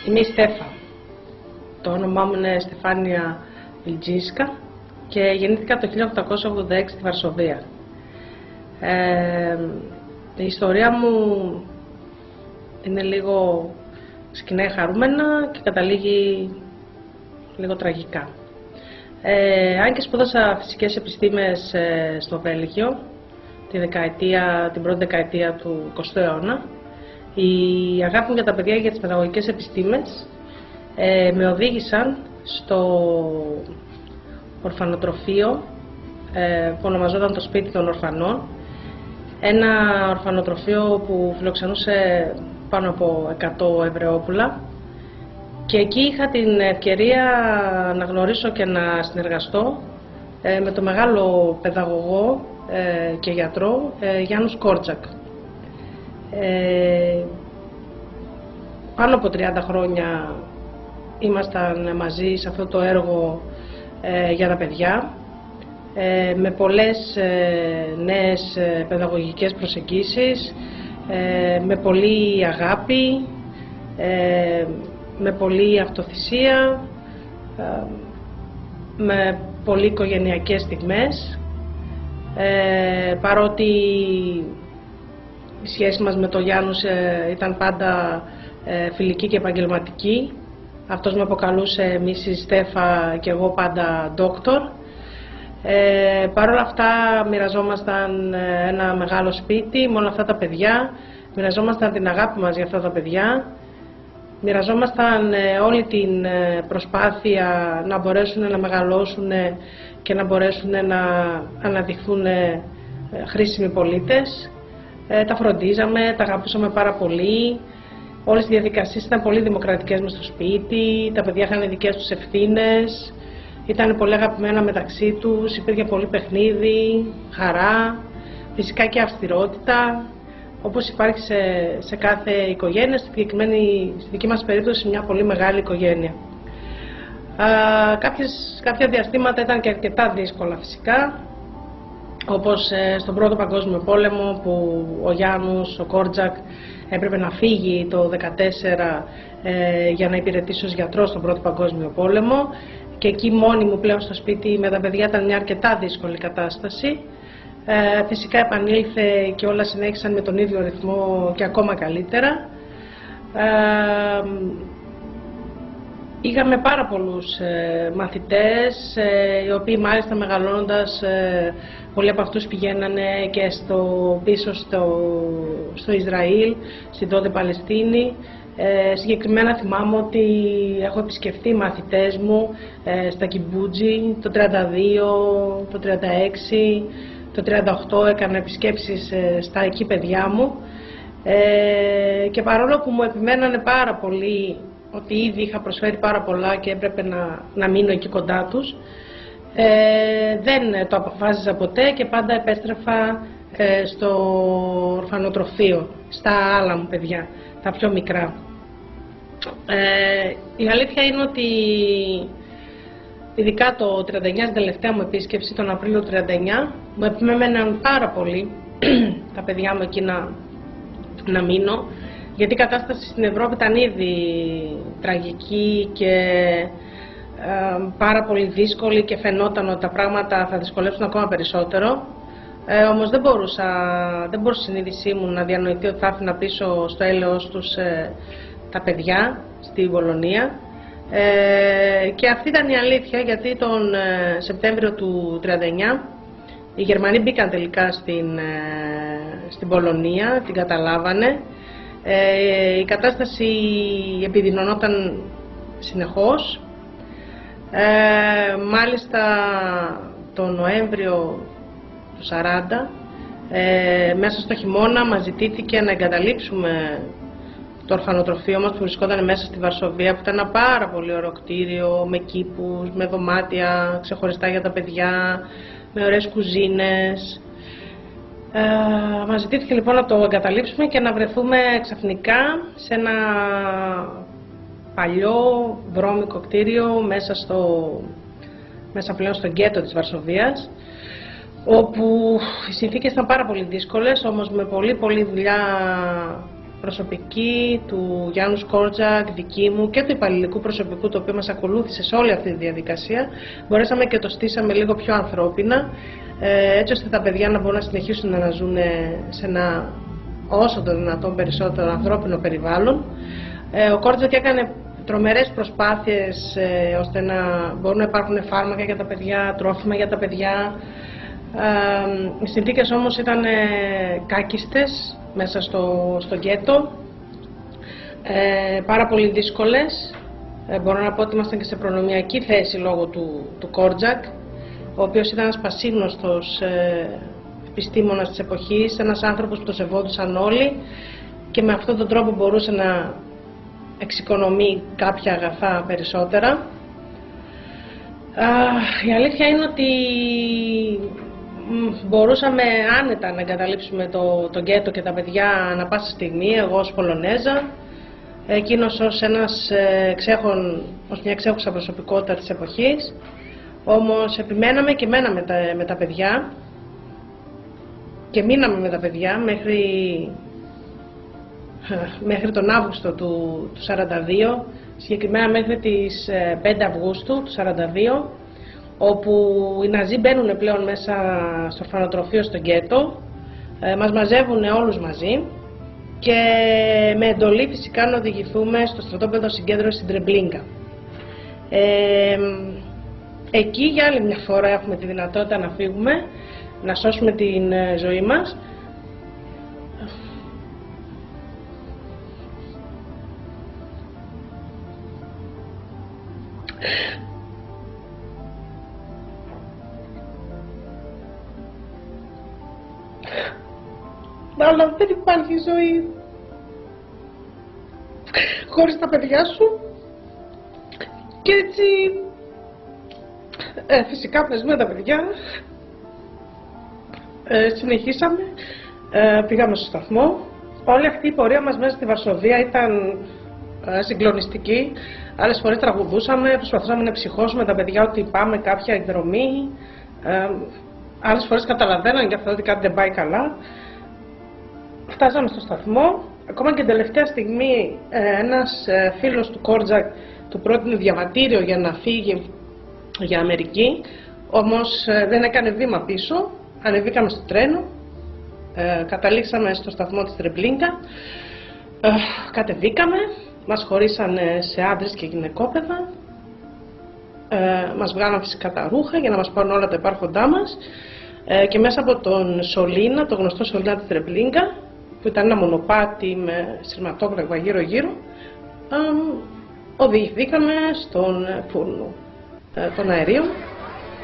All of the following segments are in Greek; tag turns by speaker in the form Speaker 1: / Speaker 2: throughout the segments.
Speaker 1: Είμαι η Στέφα. Το όνομά μου είναι Στεφάνια Βιλτζίσκα και γεννήθηκα το 1886 στη Βαρσοβία. Η ιστορία μου είναι λίγο, ξεκινάει χαρούμενα και καταλήγει λίγο τραγικά. Αν και σπούδασα φυσικές επιστήμες στο Βέλγιο την πρώτη δεκαετία του 20ου αιώνα, η αγάπη μου για τα παιδιά και για τις παιδαγωγικές επιστήμες με οδήγησαν στο ορφανοτροφείο που ονομαζόταν το Σπίτι των Ορφανών, ένα ορφανοτροφείο που φιλοξενούσε πάνω από 100 Εβραιόπουλα, και εκεί είχα την ευκαιρία να γνωρίσω και να συνεργαστώ με το μεγάλο παιδαγωγό και γιατρό Γιάννους Κόρτζακ. Πάνω από 30 χρόνια ήμασταν μαζί σε αυτό το έργο για τα παιδιά, με πολλές νέες παιδαγωγικές προσεγγίσεις, με πολλή αγάπη, με πολλή αυτοθυσία, με πολλοί οικογενειακές στιγμές, παρότι η σχέση μας με τον Γιάννους ήταν πάντα φιλική και επαγγελματική. Αυτός με αποκαλούσε Μίσης Στέφα και εγώ πάντα Δόκτωρ. Παρ' όλα αυτά μοιραζόμασταν ένα μεγάλο σπίτι με όλα αυτά τα παιδιά, μοιραζόμασταν την αγάπη μας για αυτά τα παιδιά, μοιραζόμασταν όλη την προσπάθεια να μπορέσουν να μεγαλώσουν και να μπορέσουν να αναδειχθούν χρήσιμοι πολίτες. Τα φροντίζαμε, τα αγαπούσαμε πάρα πολύ. Όλες οι διαδικασίες ήταν πολύ δημοκρατικές μες στο σπίτι, τα παιδιά είχαν δικές τους ευθύνες, ήταν πολύ αγαπημένα μεταξύ τους, υπήρχε πολύ παιχνίδι, χαρά, φυσικά και αυστηρότητα, όπως υπάρχει σε κάθε οικογένεια, στη δική μας περίπτωση μια πολύ μεγάλη οικογένεια. Κάποια διαστήματα ήταν και αρκετά δύσκολα φυσικά, όπως στον Πρώτο Παγκόσμιο Πόλεμο, που ο Γιάννους, ο Κόρτζακ, έπρεπε να φύγει το 1914 για να υπηρετήσει ως γιατρός στον Πρώτο Παγκόσμιο Πόλεμο, και εκεί μόνη μου πλέον στο σπίτι με τα παιδιά ήταν μια αρκετά δύσκολη κατάσταση. Φυσικά επανήλθε και όλα συνέχισαν με τον ίδιο ρυθμό και ακόμα καλύτερα. Είχαμε πάρα πολλούς μαθητές, οι οποίοι μάλιστα μεγαλώνοντας, πολλοί από αυτούς πηγαίνανε και πίσω στο Ισραήλ, στην τότε Παλαιστίνη. Συγκεκριμένα θυμάμαι ότι έχω επισκεφτεί μαθητές μου στα Κιμπούτζι το 32, το 36, το 38, έκανα επισκέψεις στα εκεί παιδιά μου, και παρόλο που μου επιμένανε πάρα πολύ ότι ήδη είχα προσφέρει πάρα πολλά και έπρεπε να μείνω εκεί κοντά τους, δεν το αποφάσισα ποτέ και πάντα επέστρεφα στο ορφανοτροφείο, στα άλλα μου παιδιά, τα πιο μικρά. Η αλήθεια είναι ότι ειδικά το 39, στην τελευταία μου επίσκεψη, τον Απρίλιο του 39, μου επιμέναν πάρα πολύ τα παιδιά μου εκεί να μείνω, γιατί η κατάσταση στην Ευρώπη ήταν ήδη τραγική και πάρα πολύ δύσκολη και φαινόταν ότι τα πράγματα θα δυσκολεύσουν ακόμα περισσότερο. Όμως δεν μπορούσε η συνείδησή μου να διανοηθεί ότι θα άφηνα πίσω στο έλεος τους τα παιδιά στη Πολωνία. Και αυτή ήταν η αλήθεια, γιατί τον Σεπτέμβριο του 1939 οι Γερμανοί μπήκαν τελικά στην Πολωνία, την καταλάβανε. Η κατάσταση επιδεινωνόταν συνεχώς. Μάλιστα τον Νοέμβριο του 40, μέσα στο χειμώνα μας ζητήθηκε να εγκαταλείψουμε το ορφανοτροφείο μας που βρισκόταν μέσα στη Βαρσοβία, που ήταν ένα πάρα πολύ ωραίο κτίριο, με κήπους, με δωμάτια ξεχωριστά για τα παιδιά, με ωραίες κουζίνες. Μας ζητήθηκε λοιπόν να το εγκαταλείψουμε και να βρεθούμε ξαφνικά σε ένα παλιό βρώμικο κτίριο μέσα πλέον στο γκέτο της Βαρσοβίας, όπου οι συνθήκες ήταν πάρα πολύ δύσκολες, όμως με πολύ δουλειά προσωπική του Γιάννου Κόρτζακ, δική μου και του υπαλληλικού προσωπικού, το οποίο μας ακολούθησε σε όλη αυτή τη διαδικασία, μπορέσαμε και το στήσαμε λίγο πιο ανθρώπινα, έτσι ώστε τα παιδιά να μπορούν να συνεχίσουν να ζουν σε ένα όσο το δυνατόν περισσότερο ανθρώπινο περιβάλλον. Ο Κόρτζακ έκανε τρομερές προσπάθειες ώστε να μπορούν να υπάρχουν φάρμακα για τα παιδιά, τρόφιμα για τα παιδιά. Οι συνθήκες όμως ήταν κάκιστες μέσα στο γκέτο, πάρα πολύ δύσκολες. Μπορώ να πω ότι ήμασταν και σε προνομιακή θέση λόγω του Κόρτζακ, ο οποίος ήταν ένας πασίγνωστος επιστήμονας της εποχής, ένας άνθρωπος που το σεβόντουσαν όλοι και με αυτόν τον τρόπο μπορούσε να εξοικονομεί κάποια αγαθά περισσότερα. Η αλήθεια είναι ότι μπορούσαμε άνετα να εγκαταλείψουμε το γκέτο και τα παιδιά ανά πάσα στιγμή, εγώ ως Πολωνέζα, εκείνος ως μια εξέχουσα προσωπικότητα της εποχής. Όμως επιμέναμε και μέναμε με τα παιδιά και μείναμε με τα παιδιά μέχρι τον Αύγουστο του 42, συγκεκριμένα μέχρι τις 5 Αυγούστου του 42, όπου οι Ναζί μπαίνουν πλέον μέσα στο φανοτροφείο στο γκέτο, μας μαζεύουν όλους μαζί και με εντολή φυσικά να οδηγηθούμε στο στρατόπεδο συγκέντρωσης στην Τρεμπλίνκα. Εκεί για άλλη μια φορά έχουμε τη δυνατότητα να φύγουμε, να σώσουμε την ζωή μας. Αλλά δεν υπάρχει ζωή χωρίς τα παιδιά σου και έτσι φυσικά με τα παιδιά συνεχίσαμε, πήγαμε στο σταθμό. Όλη αυτή η πορεία μας μέσα στη Βαρσοβία ήταν συγκλονιστική. Άλλες φορές τραγουδούσαμε, προσπαθούσαμε να ψυχώσουμε τα παιδιά ότι πάμε κάποια εκδρομή. Άλλες φορές καταλαβαίναν και αυτό ότι κάτι δεν πάει καλά. Φτάσαμε στο σταθμό. Ακόμα και την τελευταία στιγμή ένας φίλος του Κόρτζακ του πρότεινε διαβατήριο για να φύγει για Αμερική, όμως δεν έκανε βήμα πίσω. Ανεβήκαμε στο τρένο, καταλήξαμε στο σταθμό της Τρεμπλίνκα, κατεβήκαμε, μας χωρίσανε σε άντρες και γυναικόπαιδα, μας βγάλαν φυσικά τα ρούχα για να μας πάρουν όλα τα υπάρχοντά μας και μέσα από τον Σολίνα, το γνωστό Σολίνα της Τρεμπλίνκα, που ήταν ένα μονοπάτι με σειρματόγραφα γύρω-γύρω, οδηγηθήκαμε στον φούρνο των αερίων,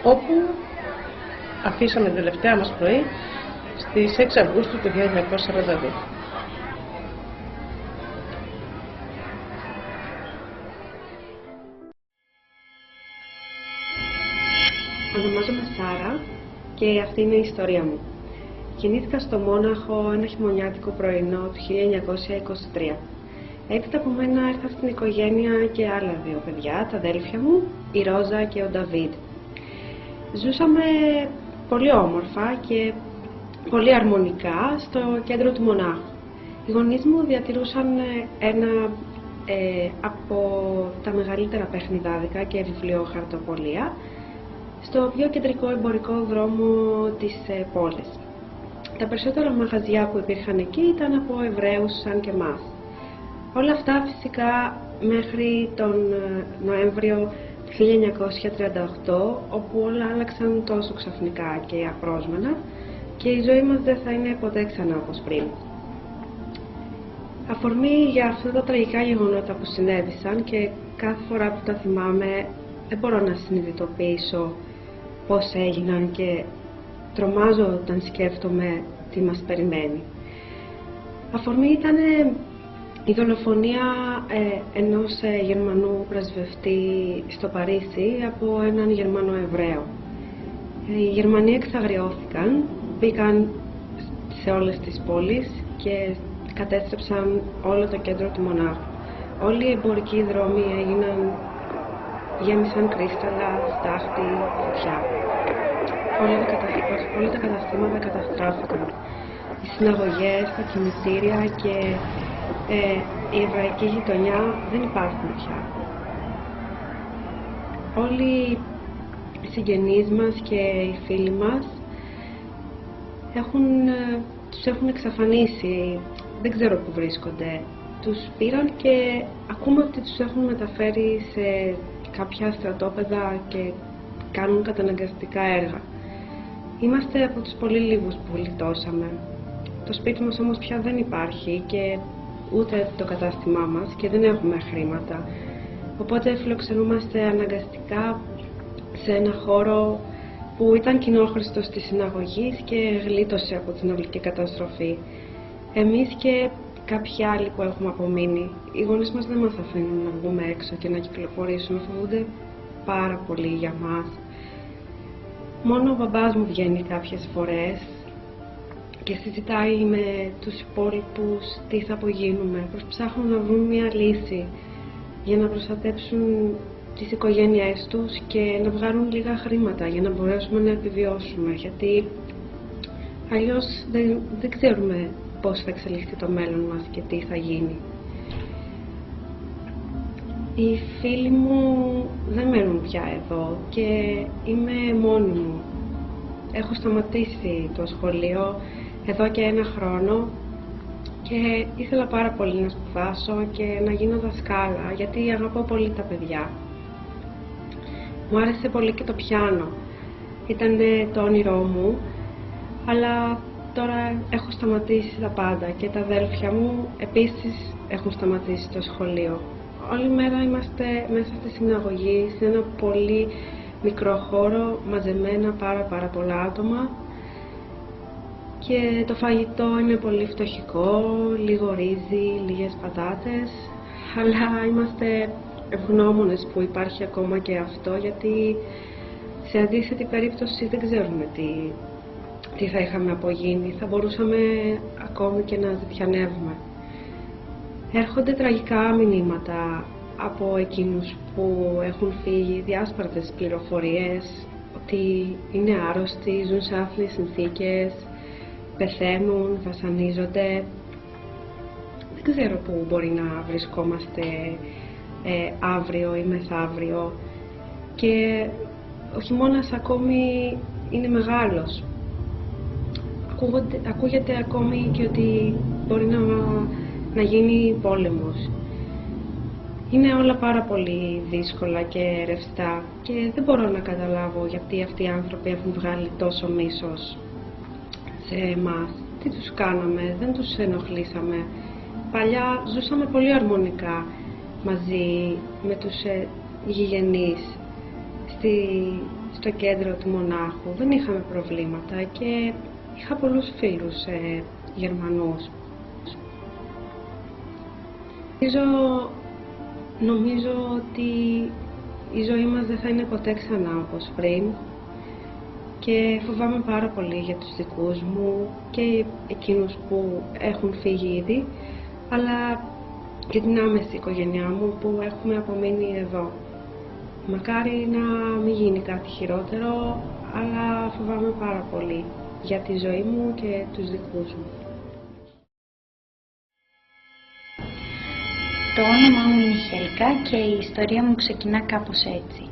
Speaker 1: όπου αφήσαμε την τελευταία μας πρωί στις 6 Αυγούστου του 1942.
Speaker 2: Ονομάζομαι Σάρα και αυτή είναι η ιστορία μου. Γεννήθηκα στο Μόναχο ένα χειμωνιάτικο πρωινό του 1923. Έπειτα από μένα ήρθα στην οικογένεια και άλλα δύο παιδιά, τα αδέλφια μου, η Ρόζα και ο Νταβίδ. Ζούσαμε πολύ όμορφα και πολύ αρμονικά στο κέντρο του Μονάχου. Οι γονείς μου διατηρούσαν ένα από τα μεγαλύτερα παιχνιδάδικα και βιβλιοχαρτοπολία στο πιο κεντρικό εμπορικό δρόμο της πόλης. Τα περισσότερα μαγαζιά που υπήρχαν εκεί ήταν από Εβραίους σαν και εμάς. Όλα αυτά φυσικά μέχρι τον Νοέμβριο του 1938, όπου όλα άλλαξαν τόσο ξαφνικά και απρόσμενα και η ζωή μας δεν θα είναι ποτέ ξανά όπως πριν. Αφορμή για αυτά τα τραγικά γεγονότα που συνέβησαν και κάθε φορά που τα θυμάμαι δεν μπορώ να συνειδητοποιήσω πώς έγιναν και τρομάζω όταν σκέφτομαι τι μας περιμένει. Αφορμή ήταν η δολοφονία ενός Γερμανού πρεσβευτή στο Παρίσι από έναν Γερμανό Εβραίο. Οι Γερμανοί εξαγριώθηκαν, μπήκαν σε όλες τις πόλεις και κατέστρεψαν όλο το κέντρο του Μονάχου. Όλοι οι εμπορικοί δρόμοι γέμισαν κρύσταλλα, στάχτη, φωτιά. Όλα τα καταστήματα καταστράφηκαν. Οι συναγωγές, τα κημητήρια και η εβραϊκή γειτονιά δεν υπάρχουν πια. Όλοι οι συγγενείς μας και οι φίλοι μας τους έχουν εξαφανίσει, δεν ξέρω πού βρίσκονται. Τους πήραν και ακούμε ότι τους έχουν μεταφέρει σε κάποια στρατόπεδα και κάνουν καταναγκαστικά έργα. Είμαστε από τους πολύ λίγους που γλιτώσαμε. Το σπίτι μας όμως πια δεν υπάρχει και ούτε το κατάστημά μας και δεν έχουμε χρήματα. Οπότε φιλοξενούμαστε αναγκαστικά σε ένα χώρο που ήταν κοινόχρηστος της συναγωγής και γλίτωσε από την ολική καταστροφή. Εμείς και κάποιοι άλλοι που έχουμε απομείνει, οι γονείς μας δεν μας αφήνουν να βγούμε έξω και να κυκλοφορήσουμε, φοβούνται πάρα πολύ για μας. Μόνο ο μπαμπάς μου βγαίνει κάποιες φορές και συζητάει με τους υπόλοιπους τι θα απογίνουμε. Ψάχνουν να βρουν μια λύση για να προστατέψουν τις οικογένειές τους και να βγάλουν λίγα χρήματα για να μπορέσουμε να επιβιώσουμε, γιατί αλλιώς δεν ξέρουμε πώς θα εξελιχθεί το μέλλον μας και τι θα γίνει. Οι φίλοι μου δεν μένουν πια εδώ και είμαι μόνη μου. Έχω σταματήσει το σχολείο εδώ και 1 χρόνο και ήθελα πάρα πολύ να σπουδάσω και να γίνω δασκάλα, γιατί αγαπώ πολύ τα παιδιά. Μου άρεσε πολύ και το πιάνο. Ήταν το όνειρό μου, αλλά τώρα έχω σταματήσει τα πάντα και τα αδέλφια μου επίσης έχουν σταματήσει το σχολείο. Όλη μέρα είμαστε μέσα στη συναγωγή, σε ένα πολύ μικρό χώρο, μαζεμένα πάρα πολλά άτομα και το φαγητό είναι πολύ φτωχικό, λίγο ρύζι, λίγες πατάτες, αλλά είμαστε ευγνώμονες που υπάρχει ακόμα και αυτό, γιατί σε αντίθετη περίπτωση δεν ξέρουμε τι θα είχαμε απογίνει, θα μπορούσαμε ακόμη και να ζητιανεύουμε. Έρχονται τραγικά μηνύματα από εκείνους που έχουν φύγει, διάσπαρτες πληροφορίες ότι είναι άρρωστοι, ζουν σε άθλιες συνθήκες, πεθαίνουν, βασανίζονται. Δεν ξέρω πού μπορεί να βρισκόμαστε αύριο ή μεθαύριο και ο χειμώνας ακόμη είναι μεγάλος. Ακούγεται ακόμη και ότι μπορεί να γίνει πόλεμος. Είναι όλα πάρα πολύ δύσκολα και ρευστά και δεν μπορώ να καταλάβω γιατί αυτοί οι άνθρωποι έχουν βγάλει τόσο μίσος σε εμάς. Τι τους κάναμε, δεν τους ενοχλήσαμε. Παλιά ζούσαμε πολύ αρμονικά μαζί με τους γηγενείς στο κέντρο του Μονάχου. Δεν είχαμε προβλήματα και είχα πολλούς φίλους Γερμανούς. Νομίζω ότι η ζωή μας δεν θα είναι ποτέ ξανά όπως πριν και φοβάμαι πάρα πολύ για τους δικούς μου και εκείνους που έχουν φύγει ήδη, αλλά και την άμεση οικογένειά μου που έχουμε απομείνει εδώ. Μακάρι να μην γίνει κάτι χειρότερο, αλλά φοβάμαι πάρα πολύ για τη ζωή μου και τους δικούς μου.
Speaker 3: Το όνομά μου είναι Χέλκα και η ιστορία μου ξεκινά κάπως έτσι.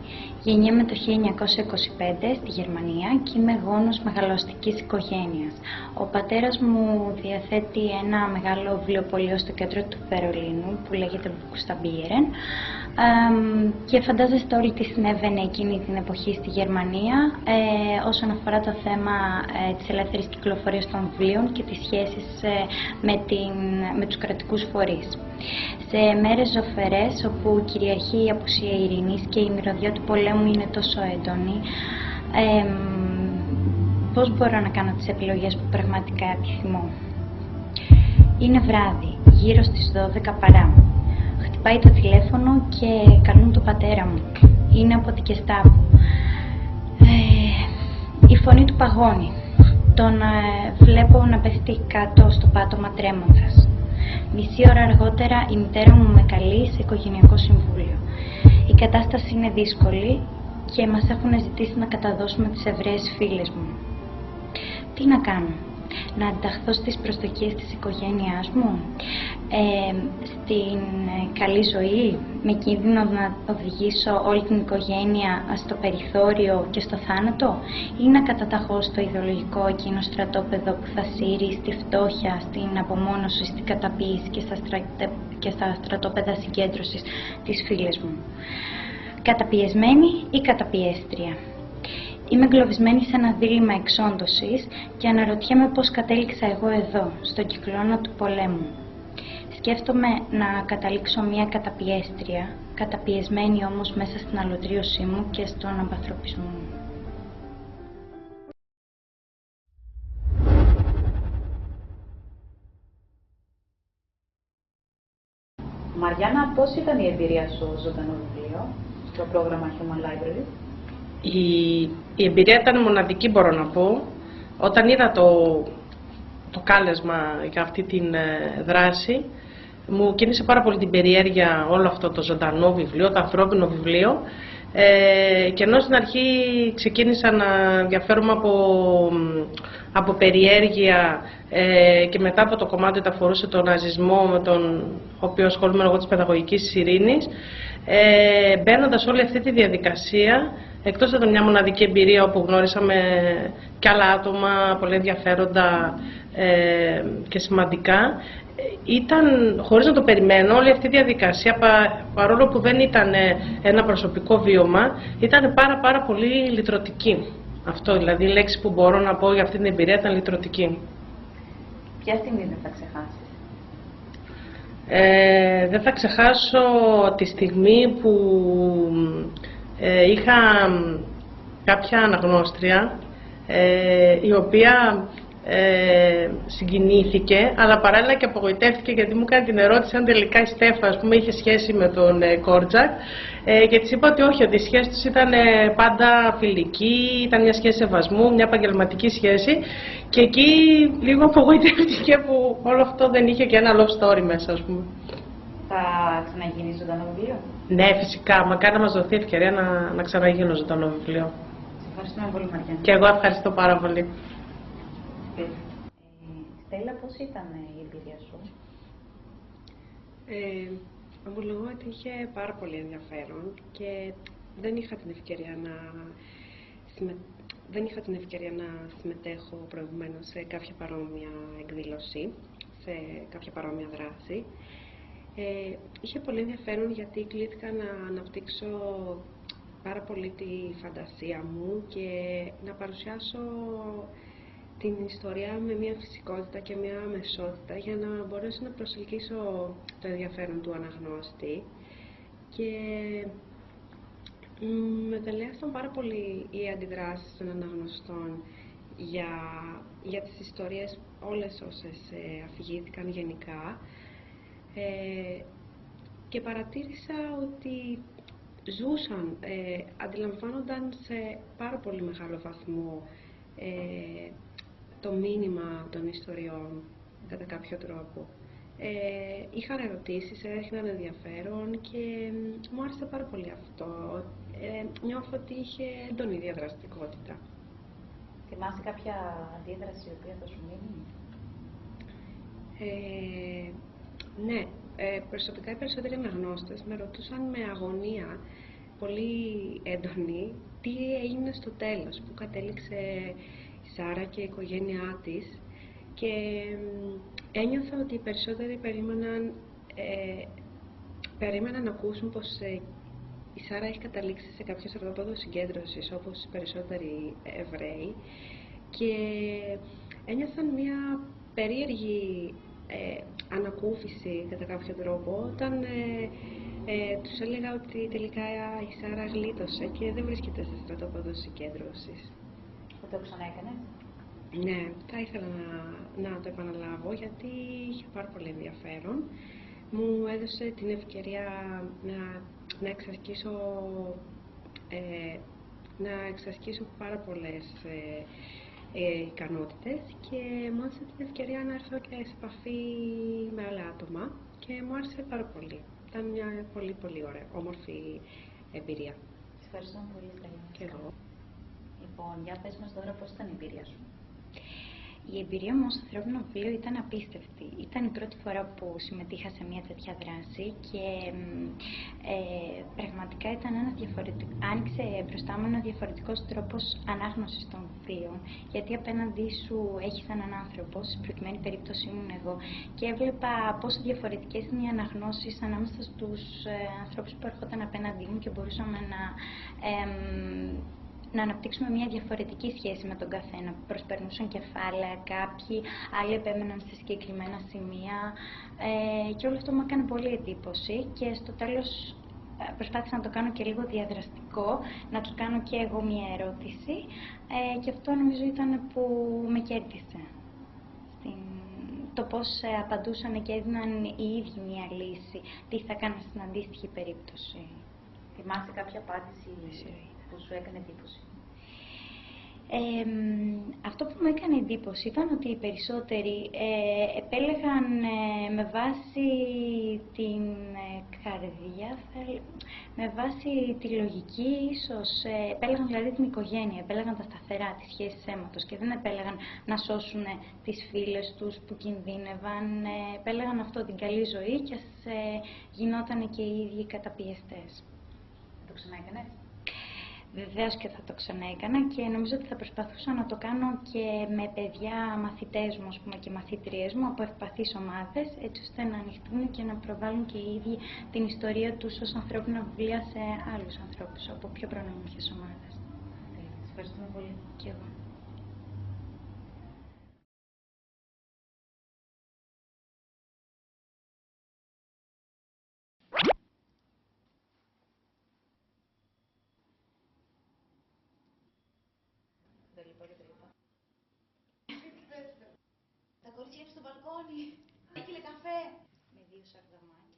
Speaker 3: Γεννιέμαι το 1925 στη Γερμανία και είμαι γόνος μεγαλοαστικής οικογένειας. Ο πατέρας μου διαθέτει ένα μεγάλο βιβλιοπωλείο στο κέντρο του Βερολίνου που λέγεται Buchstabieren και φαντάζεστε όλοι τι συνέβαινε εκείνη την εποχή στη Γερμανία όσον αφορά το θέμα της ελεύθερης κυκλοφορίας των βιβλίων και τις σχέσεις με τους κρατικούς φορείς. Σε μέρες ζωφερές όπου κυριαρχεί η απουσία ειρήνης και η μυρωδιά του πολέμου είναι τόσο έντονη, πώς μπορώ να κάνω τις επιλογές που πραγματικά επιθυμώ? Είναι βράδυ, γύρω στις 12 παρά. Χτυπάει το τηλέφωνο και καλούν τον πατέρα μου. Είναι από την Κεστάπο. Η φωνή του παγώνει. Τον βλέπω να πέφτει κάτω στο πάτωμα τρέμοντας. Μισή ώρα αργότερα η μητέρα μου με καλεί σε οικογενειακό συμβούλιο. Η κατάσταση είναι δύσκολη και μας έχουν ζητήσει να καταδώσουμε τις Εβραίες φίλες μου. Τι να κάνω? να αντιταχθώ στις προσδοκίες της οικογένειάς μου, στην καλή ζωή, με κίνδυνο να οδηγήσω όλη την οικογένεια στο περιθώριο και στο θάνατο, ή να καταταχώ στο ιδεολογικό εκείνο στρατόπεδο που θα σύρει στη φτώχεια, στην απομόνωση, στην καταπίεση και στα στρατόπεδα συγκέντρωσης της φίλης μου. Καταπιεσμένη ή καταπιέστρια. Είμαι εγκλωβισμένη σε ένα δίλημμα εξόντωσης και αναρωτιέμαι πώς κατέληξα εγώ εδώ, στον κυκλώνα του πολέμου. Σκέφτομαι να καταλήξω μια καταπιέστρια, καταπιεσμένη όμως μέσα στην αλωτρίωσή μου και στον απανθρωπισμό μου.
Speaker 4: Μαριάννα, πώς ήταν η εμπειρία σου ζωντανό βιβλίο στο πρόγραμμα Human Library?
Speaker 1: Η εμπειρία ήταν μοναδική, μπορώ να πω. Όταν είδα το κάλεσμα για αυτή την δράση, μου κίνησε πάρα πολύ την περιέργεια όλο αυτό το ζωντανό βιβλίο, το ανθρώπινο βιβλίο, και ενώ στην αρχή ξεκίνησα να ενδιαφέρομαι από περιέργεια, και μετά από το κομμάτι που αφορούσε τον ναζισμό, με τον οποίο ασχολούμαι εγώ της παιδαγωγικής ειρήνης, μπαίνοντας όλη αυτή τη διαδικασία, εκτός από μια μοναδική εμπειρία όπου γνώρισαμε κι άλλα άτομα πολύ ενδιαφέροντα και σημαντικά, ήταν, χωρίς να το περιμένω, όλη αυτή η διαδικασία, παρόλο που δεν ήταν ένα προσωπικό βίωμα, ήταν πάρα πολύ λυτρωτική. Αυτό δηλαδή, η λέξη που μπορώ να πω για αυτή την εμπειρία ήταν λυτρωτική.
Speaker 4: Ποια στιγμή δεν θα ξεχάσεις?
Speaker 1: Δεν θα ξεχάσω τη στιγμή που είχα κάποια αναγνώστρια, η οποία συγκινήθηκε, αλλά παράλληλα και απογοητεύτηκε, γιατί μου έκανε την ερώτηση αν τελικά η Στέφα, ας πούμε, είχε σχέση με τον Κόρτζακ, και της είπα ότι όχι, ότι η σχέση τους ήταν πάντα φιλική, ήταν μια σχέση σεβασμού, μια επαγγελματική σχέση, και εκεί λίγο απογοητεύτηκε που όλο αυτό δεν είχε και ένα love story μέσα, ας πούμε.
Speaker 4: Θα ξαναγίνει ζωντανό βιβλίο?
Speaker 1: Ναι, φυσικά. Μακάρι να μας δοθεί ευκαιρία να ξαναγίνω ζωντανό βιβλίο.
Speaker 4: Σε ευχαριστούμε πολύ, Μαριάννα.
Speaker 1: Και εγώ ευχαριστώ πάρα πολύ.
Speaker 4: Στέλλα, πώς ήταν η εμπειρία σου?
Speaker 2: Ομολογώ ότι είχε πάρα πολύ ενδιαφέρον και δεν είχα την ευκαιρία να συμμετέχω προηγουμένως σε κάποια παρόμοια εκδήλωση, σε κάποια παρόμοια δράση. Είχε πολύ ενδιαφέρον γιατί κλήθηκα να αναπτύξω πάρα πολύ τη φαντασία μου και να παρουσιάσω την ιστορία με μια φυσικότητα και μια αμεσότητα για να μπορέσω να προσελκύσω το ενδιαφέρον του αναγνώστη. Και με τελείωσαν πάρα πολύ οι αντιδράσεις των αναγνωστών για τις ιστορίες όλες όσες αφηγήθηκαν γενικά, και παρατήρησα ότι ζούσαν, αντιλαμβάνονταν σε πάρα πολύ μεγάλο βαθμό το μήνυμα των ιστοριών κατά κάποιο τρόπο. Είχαν ερωτήσεις, έδειχναν ενδιαφέρον και μου άρεσε πάρα πολύ αυτό. Νιώθω ότι είχε έντονη διαδραστικότητα.
Speaker 4: Θυμάσαι κάποια αντίδραση η οποία θα σου μείνει?
Speaker 2: Ναι, προσωπικά οι περισσότεροι αναγνώστες με ρωτούσαν με αγωνία πολύ έντονη τι έγινε στο τέλος, που κατέληξε η Σάρα και η οικογένειά της, και ένιωθα ότι οι περισσότεροι περίμεναν να ακούσουν πως η Σάρα έχει καταλήξει σε κάποιο στρατόπεδο συγκέντρωσης, όπως οι περισσότεροι Εβραίοι, και ένιωθαν μια περίεργη ανακούφιση κατά κάποιο τρόπο όταν τους έλεγα ότι τελικά η Σάρα γλίτωσε και δεν βρίσκεται σε στρατόπεδο συγκέντρωσης.
Speaker 4: Θα το ξαναέκανες?
Speaker 2: Ναι, θα ήθελα να το επαναλάβω γιατί είχε πάρα πολύ ενδιαφέρον. Μου έδωσε την ευκαιρία να εξασκήσω πάρα πολλές ικανότητες και μου έδωσε την ευκαιρία να έρθω και σε επαφή με άλλα άτομα και μου άρεσε πάρα πολύ. Ήταν μια πολύ ωραία, όμορφη εμπειρία.
Speaker 4: Σε ευχαριστώ πολύ, Στέλλα.
Speaker 2: Και εγώ.
Speaker 4: Λοιπόν, για πες μας τώρα πώς ήταν η εμπειρία σου.
Speaker 3: Η εμπειρία μου ως ανθρώπινο βιβλίο ήταν απίστευτη. Ήταν η πρώτη φορά που συμμετείχα σε μια τέτοια δράση και πραγματικά ήταν άνοιξε μπροστά μου ένα διαφορετικός τρόπος ανάγνωσης των βιβλίων, γιατί απέναντί σου έχεις έναν άνθρωπο, στην προκειμένη περίπτωση ήμουν εγώ, και έβλεπα πόσο διαφορετικές είναι οι αναγνώσεις ανάμεσα στους ανθρώπους που έρχονταν απέναντί μου και μπορούσαμε να αναπτύξουμε μια διαφορετική σχέση με τον καθένα. Προσπερνούσαν κεφάλαια, κάποιοι άλλοι επέμεναν σε συγκεκριμένα σημεία και όλο αυτό μου έκανε πολύ εντύπωση και στο τέλος προσπάθησα να το κάνω και λίγο διαδραστικό, να τους κάνω και εγώ μια ερώτηση και αυτό νομίζω ήταν που με κέρδισε. Το πώς απαντούσαν και έδιναν οι ίδιοι μια λύση, τι θα έκανα στην αντίστοιχη περίπτωση.
Speaker 4: Θυμάσαι κάποια απάντηση που σου έκανε εντύπωση?
Speaker 3: Αυτό που μου έκανε εντύπωση ήταν ότι οι περισσότεροι επέλεγαν με βάση την καρδιά, με βάση τη λογική ίσως, επέλεγαν δηλαδή την οικογένεια, επέλεγαν τα σταθερά, τις σχέσεις αίματος και δεν επέλεγαν να σώσουν τις φίλες τους που κινδύνευαν, επέλεγαν αυτό, την καλή ζωή και ας γινόταν και οι ίδιοι καταπιεστές.
Speaker 4: Το ξαναέκανες?
Speaker 3: Βεβαίως και θα το ξαναέκανα και νομίζω ότι θα προσπαθούσα να το κάνω και με παιδιά μαθητές μου, ας πούμε, και μαθήτριές μου από ευπαθείς ομάδες, έτσι ώστε να ανοιχτούν και να προβάλλουν και οι ίδιοι την ιστορία τους ως ανθρώπινα βιβλία σε άλλους ανθρώπους από πιο προνομιούχες ομάδες.
Speaker 4: Σας ευχαριστούμε πολύ.
Speaker 3: Και εγώ.
Speaker 5: Τα κορίτσια είναι στο μπαλκόνι. Έχει καφέ.
Speaker 3: Με 2 σαρδαμάκια.